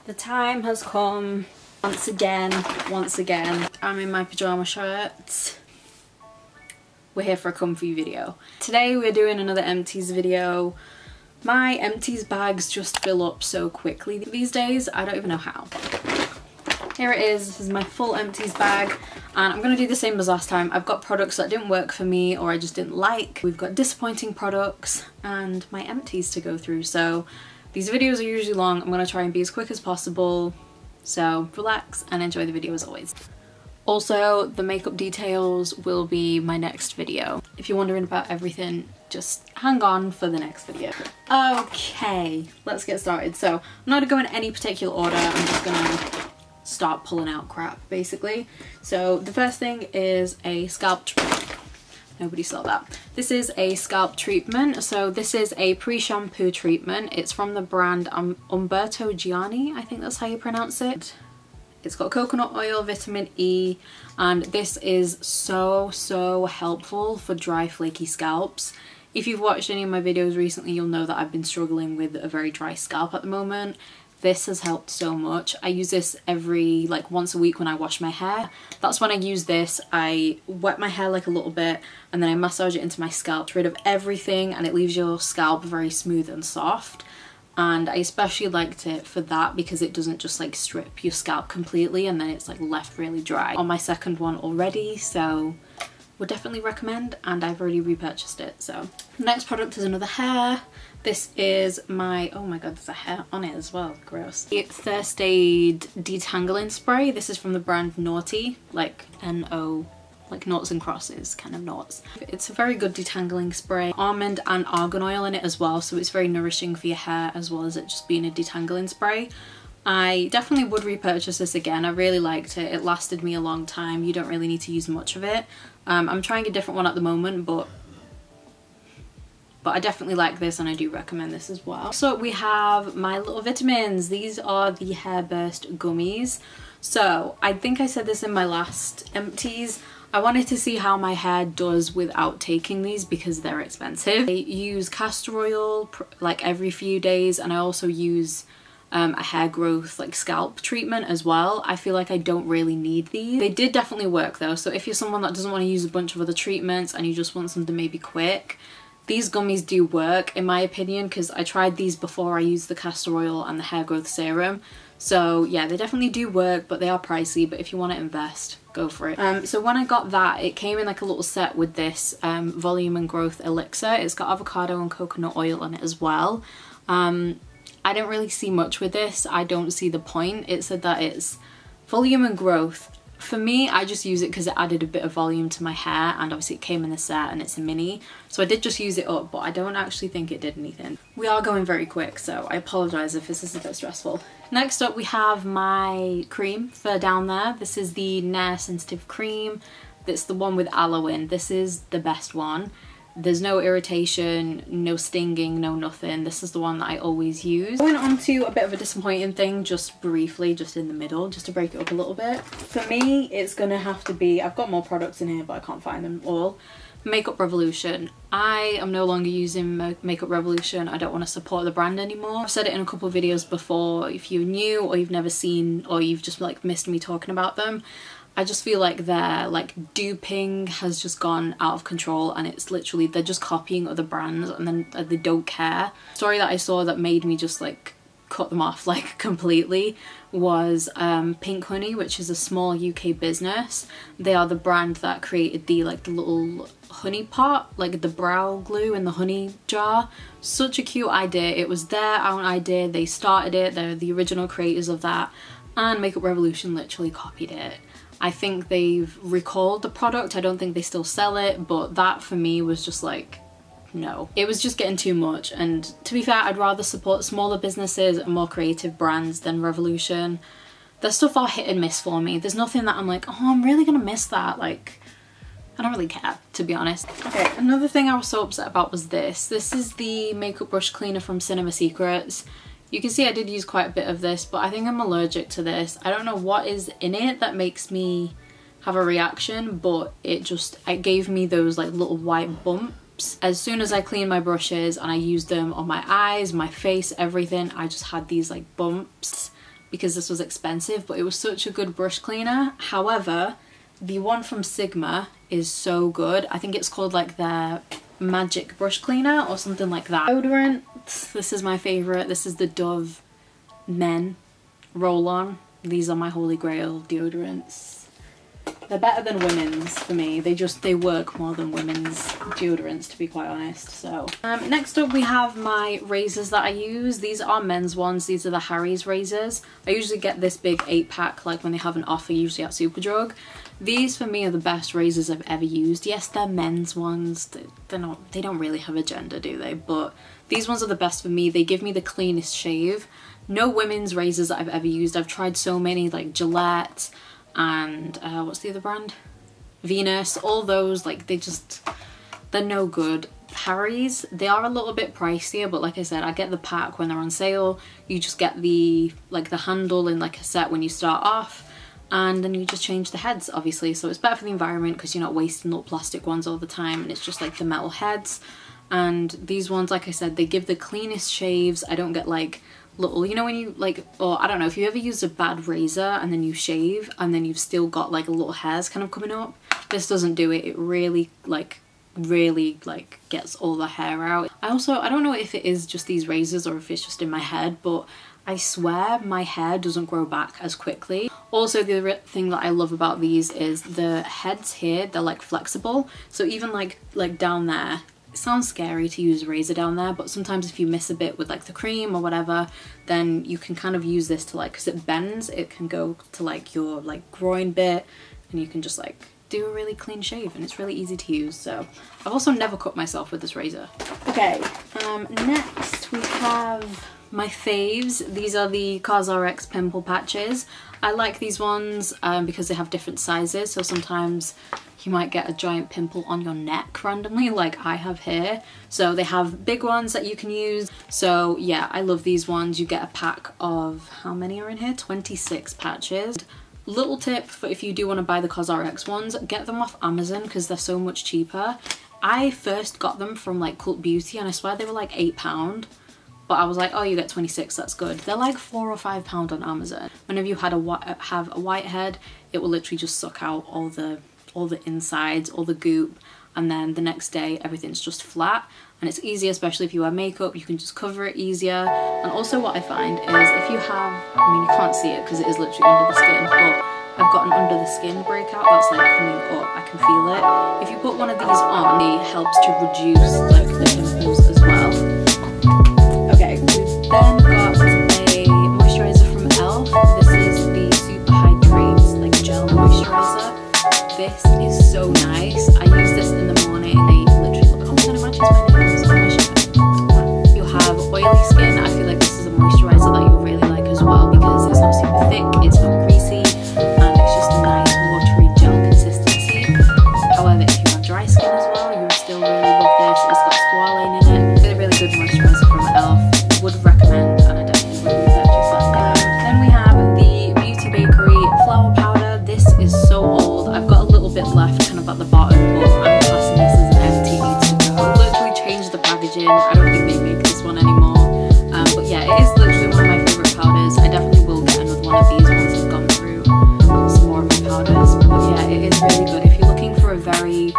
The time has come once again. I'm in my pyjama shirts. We're here for a comfy video. Today we're doing another empties video. My empties bags just fill up so quickly these days, I don't even know how. Here it is, this is my full empties bag, and I'm gonna do the same as last time. I've got products that didn't work for me or I just didn't like. We've got disappointing products and my empties to go through. So these videos are usually long. I'm gonna try and be as quick as possible. So relax and enjoy the video as always. Also, the makeup details will be my next video. If you're wondering about everything, just hang on for the next video. Okay, let's get started. So I'm not gonna go in any particular order. I'm just gonna start pulling out crap basically. So the first thing is a scalp treatment. Nobody saw that. This is a scalp treatment. So this is a pre-shampoo treatment. It's from the brand Umberto Gianni, I think that's how you pronounce it. It's got coconut oil, vitamin E, and this is so helpful for dry, flaky scalps. If you've watched any of my videos recently, you'll know that I've been struggling with a very dry scalp at the moment. This has helped so much. I use this like once a week when I wash my hair. That's when I use this. I wet my hair like a little bit and then I massage it into my scalp to rid of everything, and it leaves your scalp very smooth and soft. And I especially liked it for that because it doesn't just like strip your scalp completely and then it's like left really dry. On my second one already, so would definitely recommend, and I've already repurchased it. So the next product is another hair. This is my, oh my god, there's a hair on it as well, gross. It's First Aid detangling spray. This is from the brand Naughty, like N-O, like noughts and crosses kind of knots. It's a very good detangling spray. Almond and argan oil in it as well, so it's very nourishing for your hair as well as it just being a detangling spray. I definitely would repurchase this again. I really liked it. It lasted me a long time. You don't really need to use much of it. I'm trying a different one at the moment, but I definitely like this and I do recommend this as well. So we have my little vitamins. These are the Hair Burst gummies. So I think I said this in my last empties. I wanted to see how my hair does without taking these because they're expensive. I use castor oil like every few days, and I also use a hair growth like scalp treatment as well. I feel like I don't really need these. They did definitely work though, so if you're someone that doesn't want to use a bunch of other treatments and you just want something maybe quick, these gummies do work in my opinion, because I tried these before I used the castor oil and the hair growth serum. So yeah, they definitely do work, but they are pricey. But if you want to invest, go for it. So when I got that, it came in like a little set with this volume and growth elixir. It's got avocado and coconut oil in it as well. I didn't really see much with this. I don't see the point. It said that it's volume and growth. For me, I just use it because it added a bit of volume to my hair, and obviously it came in the set and it's a mini. So I did just use it up, but I don't actually think it did anything. We are going very quick, so I apologise if this is a bit stressful. Next up we have my cream for down there. This is the Nair Sensitive Cream. It's the one with aloe in. This is the best one. There's no irritation, no stinging, no nothing. This is the one that I always use. Going on to a bit of a disappointing thing, just briefly, just in the middle, just to break it up a little bit. For me, it's gonna have to be, I've got more products in here, but I can't find them all. Makeup Revolution. I am no longer using Makeup Revolution. I don't want to support the brand anymore. I've said it in a couple of videos before. If you're new or you've never seen, or you've just like missed me talking about them, I just feel like their like duping has just gone out of control, and it's literally, they're just copying other brands and then they don't care. Story that I saw that made me just like cut them off like completely was Pink Honey, which is a small UK business. They are the brand that created the like the little honey pot, like the brow glue in the honey jar. Such a cute idea. It was their own idea. They started it. They're the original creators of that, and Makeup Revolution literally copied it. I think they've recalled the product. I don't think they still sell it, but that for me was just like, no. It was just getting too much, and to be fair, I'd rather support smaller businesses and more creative brands than Revolution. Their stuff are hit and miss for me. There's nothing that I'm like, oh, I'm really gonna miss that. Like, I don't really care, to be honest. Okay, another thing I was so upset about was this. This is the makeup brush cleaner from Cinema Secrets. You can see I did use quite a bit of this, but I think I'm allergic to this. I don't know what is in it that makes me have a reaction, but it gave me those like little white bumps. As soon as I cleaned my brushes and I used them on my eyes, my face, everything, I just had these like bumps. because this was expensive, but it was such a good brush cleaner. However, the one from Sigma is so good. I think it's called like their magic brush cleaner or something like that. Deodorant, this is my favorite. This is the Dove Men roll-on. These are my holy grail deodorants. They're better than women's for me. They work more than women's deodorants, to be quite honest. So next up we have my razors that I use. These are men's ones. These are the Harry's razors. I usually get this big 8-pack like when they have an offer, usually at Superdrug. These for me are the best razors I've ever used. Yes, they're men's ones. They don't really have a gender, do they? But these ones are the best for me. They give me the cleanest shave. No women's razors that I've ever used. I've tried so many, like Gillette and what's the other brand? Venus. All those, like, they're no good. Harry's, they are a little bit pricier, but like I said, I get the pack when they're on sale. You just get the handle in like a set when you start off, and then you just change the heads, obviously. So it's better for the environment because you're not wasting little plastic ones all the time, and it's just like the metal heads. And these ones, like I said, they give the cleanest shaves. I don't get like little, you know, when you like, or I don't know if you ever used a bad razor and then you shave and then you've still got like little hairs kind of coming up. This doesn't do it. It really gets all the hair out. I don't know if it is just these razors or if it's just in my head, but I swear my hair doesn't grow back as quickly. Also, the other thing that I love about these is the heads here, they're like flexible. So even like down there, it sounds scary to use a razor down there, but sometimes if you miss a bit with like the cream or whatever, then you can kind of use this to like, because it bends, it can go to like your like groin bit, and you can just like do a really clean shave, and it's really easy to use. So I've also never cut myself with this razor. Okay, next we have my faves. These are the COSRX pimple patches. I like these ones because they have different sizes, so sometimes you might get a giant pimple on your neck randomly like I have here. So they have big ones that you can use. So yeah, I love these ones. You get a pack of, how many are in here? 26 patches. Little tip for if you do want to buy the COSRX ones, get them off Amazon because they're so much cheaper. I first got them from like Cult Beauty and I swear they were like £8. But I was like, oh, you get 26, that's good. They're like £4 or £5 on Amazon. Whenever you have a whitehead, it will literally just suck out all the insides, all the goop, and then the next day everything's just flat. And it's easy, especially if you wear makeup, you can just cover it easier. And also what I find is if you have, I mean, you can't see it because it is literally under the skin, but I've got an under the skin breakout that's like coming up, I can feel it. If you put one of these on, it helps to reduce like the pimples as well. Okay, we've then got a moisturizer from e.l.f. This is the Super Hydrate like gel moisturizer. This is so nice. I use this in the morning. They literally look, oh my god, it matches my nails on my shirt. You have oily skin. I feel like this is a moisturizer that you'll really like as well because it's not super thick, it's not greasy, and it's just a nice watery gel consistency. However, if you have dry skin as well, you'll still really love this. It's got squalane in it. Really, really good moisturizer from e.l.f. Would recommend, and I definitely would repurchase that. Then we have the Beauty Bakery flour powder. This is so old. I've got a little bit left kind of at the bottom, but I'm classing this as an empty, needs to go. Literally changed the packaging. I don't think they make this one anymore. But yeah, it is literally one of my favourite powders. I definitely will get another one of these once I've gone through some more of my powders. But yeah, it is really good. If you're looking for a very,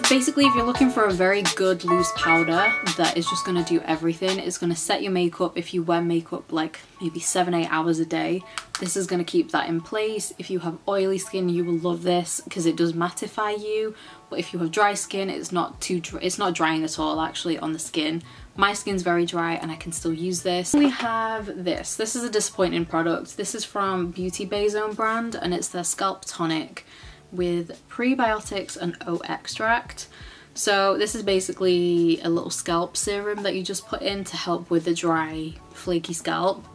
basically if you're looking for a very good loose powder that is just going to do everything, it's going to set your makeup. If you wear makeup like maybe 7-8 hours a day, this is going to keep that in place. If you have oily skin, you will love this because it does mattify you. But if you have dry skin, it's not too dry, it's not drying at all actually on the skin. My skin's very dry and I can still use this. We have this. This is a disappointing product. This is from Beauty Bayzone brand and it's their scalp tonic with prebiotics and oat extract. So this is basically a little scalp serum that you just put in to help with the dry, flaky scalp.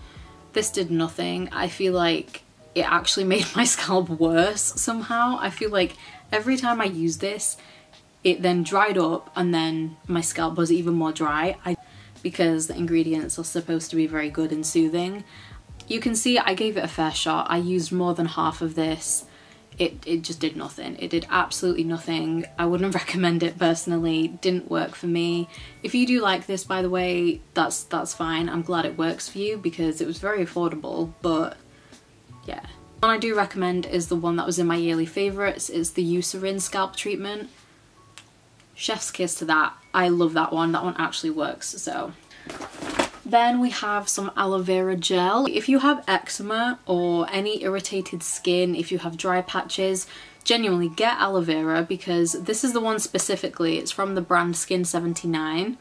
This did nothing. I feel like it actually made my scalp worse somehow. I feel like every time I use this, it then dried up and then my scalp was even more dry because the ingredients are supposed to be very good and soothing. You can see I gave it a fair shot. I used more than half of this it just did nothing. It did absolutely nothing. I wouldn't recommend it personally. Didn't work for me. If you do like this, by the way, that's fine. I'm glad it works for you because it was very affordable, but yeah. One I do recommend is the one that was in my yearly favourites. It's the Eucerin scalp treatment. Chef's kiss to that. I love that one. That one actually works. So then we have some aloe vera gel. If you have eczema or any irritated skin, if you have dry patches, genuinely get aloe vera, because this is the one specifically. It's from the brand Skin 79.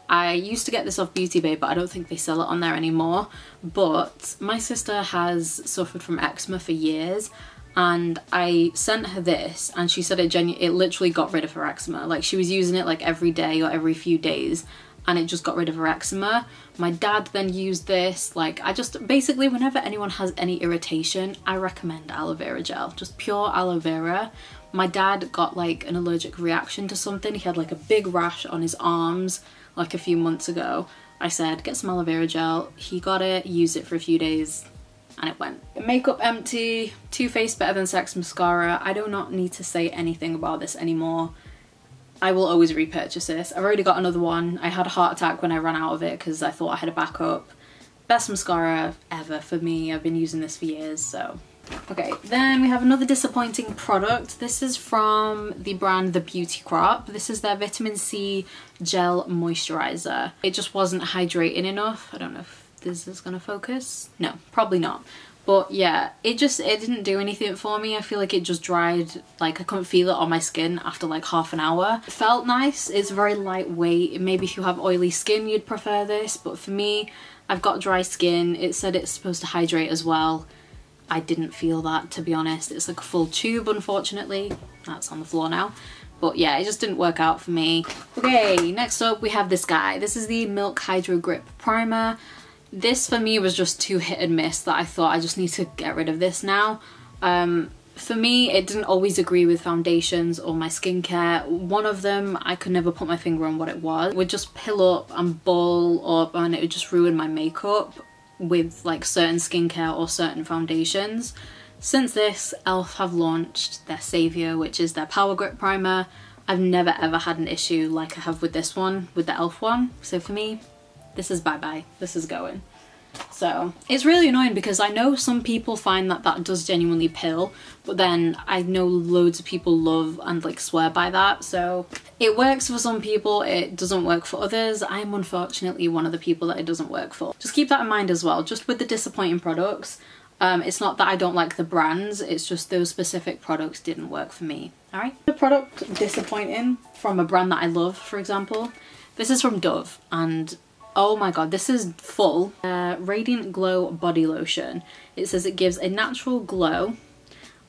I used to get this off Beauty Bay, but I don't think they sell it on there anymore. But my sister has suffered from eczema for years, and I sent her this and she said it literally got rid of her eczema. Like, she was using it like every day or every few days and it just got rid of her eczema. My dad then used this. Like, I just basically, whenever anyone has any irritation, I recommend aloe vera gel, just pure aloe vera. My dad got like an allergic reaction to something. He had like a big rash on his arms like a few months ago. I said, get some aloe vera gel. He got it, used it for a few days, and it went. Makeup empty, Too Faced Better Than Sex mascara. I do not need to say anything about this anymore. I will always repurchase this. I've already got another one. I had a heart attack when I ran out of it because I thought I had a backup. Best mascara ever for me. I've been using this for years, so. Okay, then we have another disappointing product. This is from the brand The Beauty Crop. This is their vitamin C gel moisturizer. It just wasn't hydrating enough. I don't know if this is gonna focus. No, probably not. But yeah, it didn't do anything for me. I feel like it just dried, like I couldn't feel it on my skin after like half an hour. It felt nice. It's very lightweight. Maybe if you have oily skin, you'd prefer this. But for me, I've got dry skin. It said it's supposed to hydrate as well. I didn't feel that, to be honest. It's like a full tube, unfortunately. That's on the floor now. But yeah, it just didn't work out for me. Okay, next up we have this guy. This is the Milk Hydro Grip Primer. This for me was just too hit and miss that I thought I just need to get rid of this now. For me, it didn't always agree with foundations or my skincare. One of them, I could never put my finger on what it was. It would just pill up and ball up and it would just ruin my makeup with like certain skincare or certain foundations. Since this, e.l.f. have launched their saviour, which is their Power Grip Primer. I've never ever had an issue like I have with this one, with the e.l.f. one. So for me, this is bye-bye. This is going. So it's really annoying because I know some people find that that does genuinely pill, but then I know loads of people love and like swear by that. So it works for some people, it doesn't work for others. I'm unfortunately one of the people that it doesn't work for. Just keep that in mind as well. Just with the disappointing products, it's not that I don't like the brands, it's just those specific products didn't work for me. Alright. The product disappointing from a brand that I love, for example, this is from Dove, and oh my god, this is full. Radiant Glow Body Lotion. It says it gives a natural glow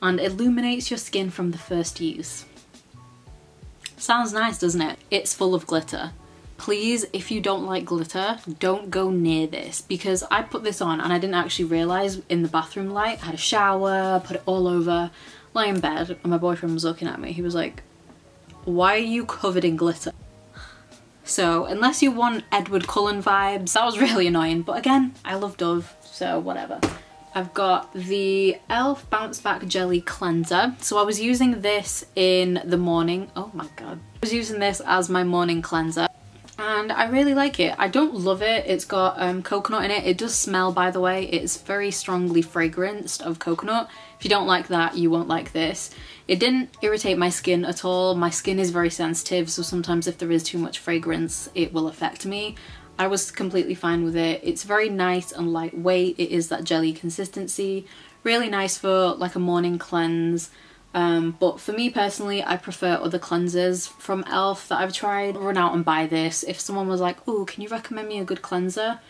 and illuminates your skin from the first use. Sounds nice, doesn't it? It's full of glitter. Please, if you don't like glitter, don't go near this, because I put this on and I didn't actually realise in the bathroom light. I had a shower, put it all over, lay in bed, and my boyfriend was looking at me. He was like, why are you covered in glitter? So unless you want Edward Cullen vibes, that was really annoying. But again, I love Dove, so whatever. I've got the e.l.f. Bounce Back Jelly Cleanser. So I was using this in the morning. Oh my god. I was using this as my morning cleanser and I really like it. I don't love it. It's got coconut in it. It does smell, by the way. It's very strongly fragranced of coconut. If you don't like that, you won't like this. It didn't irritate my skin at all. My skin is very sensitive, so sometimes if there is too much fragrance, it will affect me. I was completely fine with it. It's very nice and lightweight. It is that jelly consistency. Really nice for like a morning cleanse. But for me personally, I prefer other cleansers from e.l.f. that I've tried. Run out and buy this. If someone was like, oh, can you recommend me a good cleanser?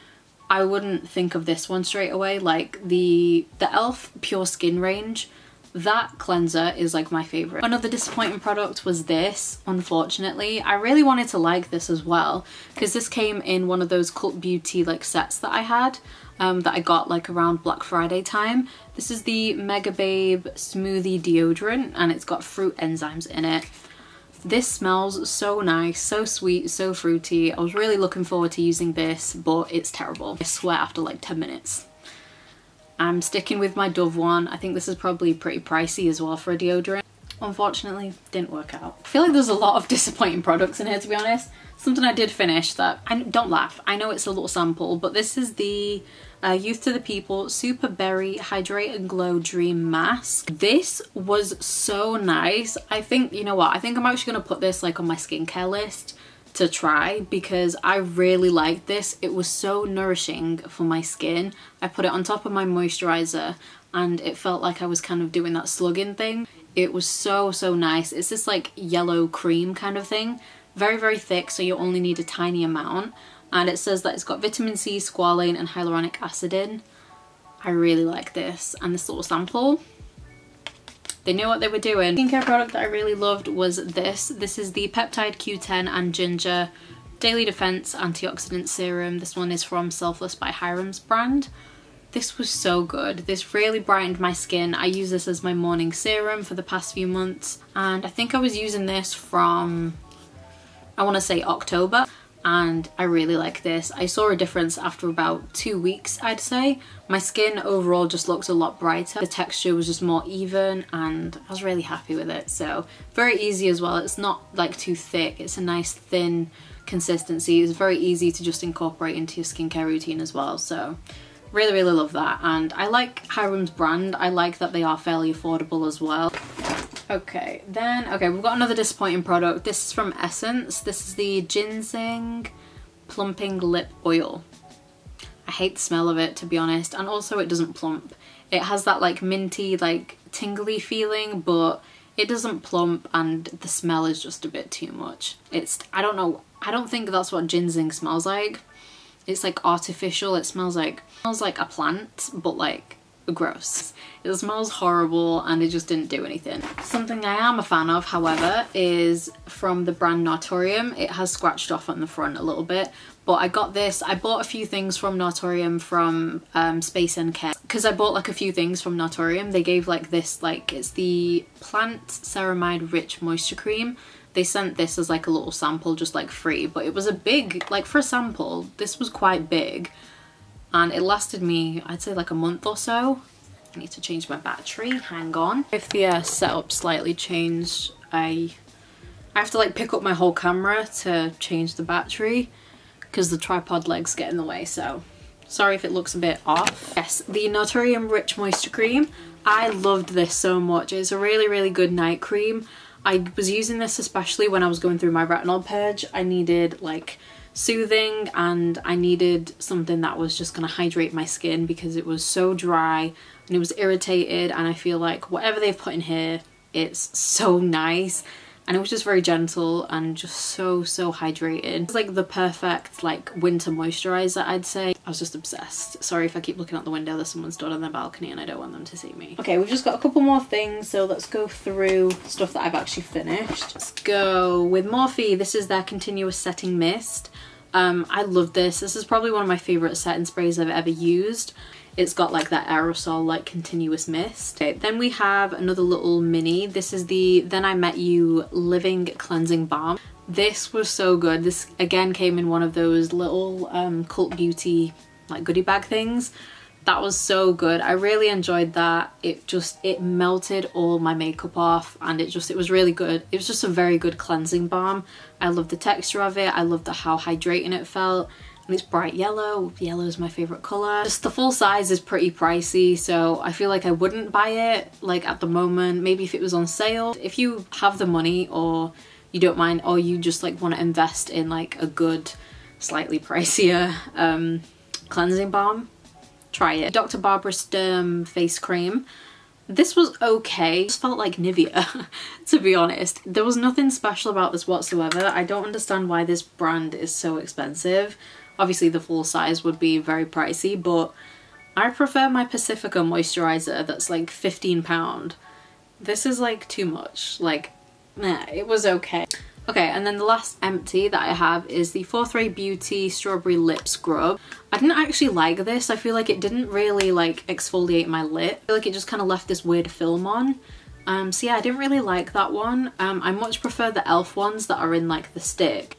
I wouldn't think of this one straight away. Like the e.l.f. Pure Skin range, that cleanser is like my favourite. Another disappointing product was this, unfortunately. I really wanted to like this as well because this came in one of those Cult Beauty like sets that I had. That I got like around Black Friday time. This is the Mega Babe Smoothie Deodorant and it's got fruit enzymes in it. This smells so nice, so sweet, so fruity. I was really looking forward to using this, but it's terrible. I swear after like 10 minutes. I'm sticking with my Dove one. I think this is probably pretty pricey as well for a deodorant. Unfortunately, didn't work out. I feel like there's a lot of disappointing products in here, to be honest. Something I did finish that, don't laugh, I know it's a little sample, but this is the Youth to the People Super Berry Hydrate and Glow Dream Mask. This was so nice. I think, you know what, I think I'm actually going to put this like on my skincare list to try because I really liked this. It was so nourishing for my skin. I put it on top of my moisturizer and it felt like I was kind of doing that slugging thing. It was so nice. It's this like yellow cream kind of thing. Very, very thick, so you only need a tiny amount. And it says that it's got vitamin C, squalane and hyaluronic acid in. I really like this. And this little sample, they knew what they were doing. Skincare product that I really loved was this. This is the Peptide Q10 and Ginger Daily Defense Antioxidant Serum. This one is from Selfless by Hiram's brand. This was so good. This really brightened my skin. I use this as my morning serum for the past few months. And I think I was using this from, I want to say October. And I really like this. I saw a difference after about 2 weeks, I'd say. My skin overall just looks a lot brighter. The texture was just more even and I was really happy with it. So very easy as well. It's not like too thick. It's a nice thin consistency. It's very easy to just incorporate into your skincare routine as well. So really love that. And I like Hiram's brand. I like that they are fairly affordable as well. Okay, we've got another disappointing product. This is from Essence. This is the Ginseng Plumping Lip Oil. I hate the smell of it, to be honest, and also it doesn't plump. It has that like minty, like tingly feeling, but it doesn't plump and the smell is just a bit too much. I don't know, I don't think that's what ginseng smells like. It's like artificial. It smells like a plant, but like gross. It smells horrible and it just didn't do anything. Something I am a fan of, however, is from the brand Nartorium. It has scratched off on the front a little bit, but I got this. I bought a few things from Nartorium from Space NK because I bought like a few things from Nartorium. They gave like this, like it's the Plant Ceramide Rich Moisture Cream. They sent this as like a little sample, just like free, but it was a big, like for a sample, this was quite big. And it lasted me, I'd say like a month or so. I need to change my battery, hang on. If the setup slightly changed, I have to like pick up my whole camera to change the battery because the tripod legs get in the way, so sorry if it looks a bit off. Yes, the Nartorium Rich Moisture Cream. I loved this so much. It's a really good night cream. I was using this especially when I was going through my retinol purge. I needed like soothing and I needed something that was just going to hydrate my skin because it was so dry and it was irritated, and I feel like whatever they've put in here, it's so nice and it was just very gentle and just so hydrating. It's like the perfect like winter moisturizer, I'd say. I was just obsessed. Sorry if I keep looking out the window, there's someone stood on their balcony and I don't want them to see me. Okay, we've just got a couple more things, so let's go through stuff that I've actually finished. Let's go with Morphe. This is their Continuous Setting Mist. I love this. This is probably one of my favourite setting sprays I've ever used. It's got like that aerosol like continuous mist. Okay, then we have another little mini. This is the Then I Met You Living Cleansing Balm. This was so good. This again came in one of those little Cult Beauty like goodie bag things. That was so good. I really enjoyed that. It melted all my makeup off and it was really good. It was just a very good cleansing balm. I love the texture of it. I love how hydrating it felt. And it's bright yellow. Yellow is my favorite color. Just the full size is pretty pricey, so I feel like I wouldn't buy it like at the moment. Maybe if it was on sale. If you have the money or you don't mind, or you just like want to invest in like a good, slightly pricier cleansing balm, try it. Dr. Barbara Sturm face cream. This was okay. It just felt like Nivea, to be honest. There was nothing special about this whatsoever. I don't understand why this brand is so expensive. Obviously the full size would be very pricey, but I prefer my Pacifica moisturizer that's like £15. This is like too much. Like, nah, it was okay. Okay, and then the last empty that I have is the 4th Ray Beauty Strawberry Lip Scrub. I didn't actually like this. I feel like it didn't really like exfoliate my lip. I feel like it just kind of left this weird film on. So yeah, I didn't really like that one. I much prefer the e.l.f. ones that are in like the stick.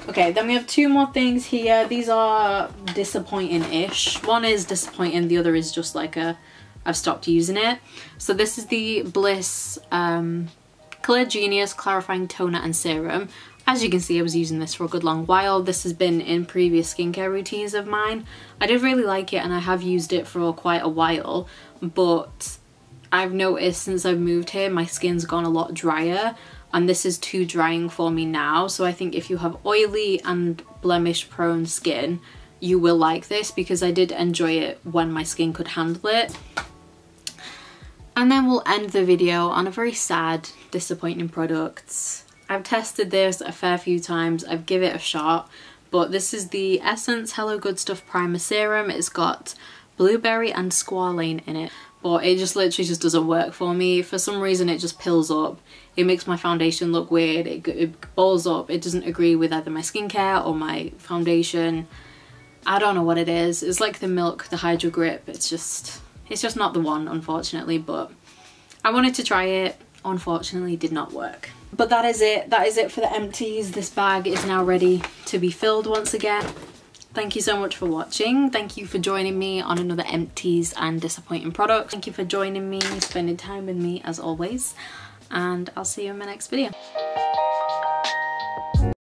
Okay, then we have two more things here. These are disappointing-ish. One is disappointing, the other is just like I've stopped using it. So this is the Bliss Clear Genius Clarifying Toner and Serum. As you can see, I was using this for a good long while. This has been in previous skincare routines of mine. I did really like it and I have used it for quite a while, but I've noticed since I've moved here, my skin's gone a lot drier, and this is too drying for me now. So I think if you have oily and blemish prone skin, you will like this, because I did enjoy it when my skin could handle it. And then we'll end the video on a very sad, disappointing product. I've tested this a fair few times, I've given it a shot, but this is the Essence Hello Good Stuff Primer Serum. It's got blueberry and squalane in it, but it just literally just doesn't work for me. For some reason it just pills up. It makes my foundation look weird, it balls up, it doesn't agree with either my skincare or my foundation. I don't know what it is. It's like the Milk, the Hydro Grip. It's just not the one, unfortunately, but I wanted to try it. Unfortunately, did not work. But that is it for the empties. This bag is now ready to be filled once again. Thank you so much for watching. Thank you for joining me on another empties and disappointing product. Thank you for joining me, spending time with me as always, and I'll see you in my next video.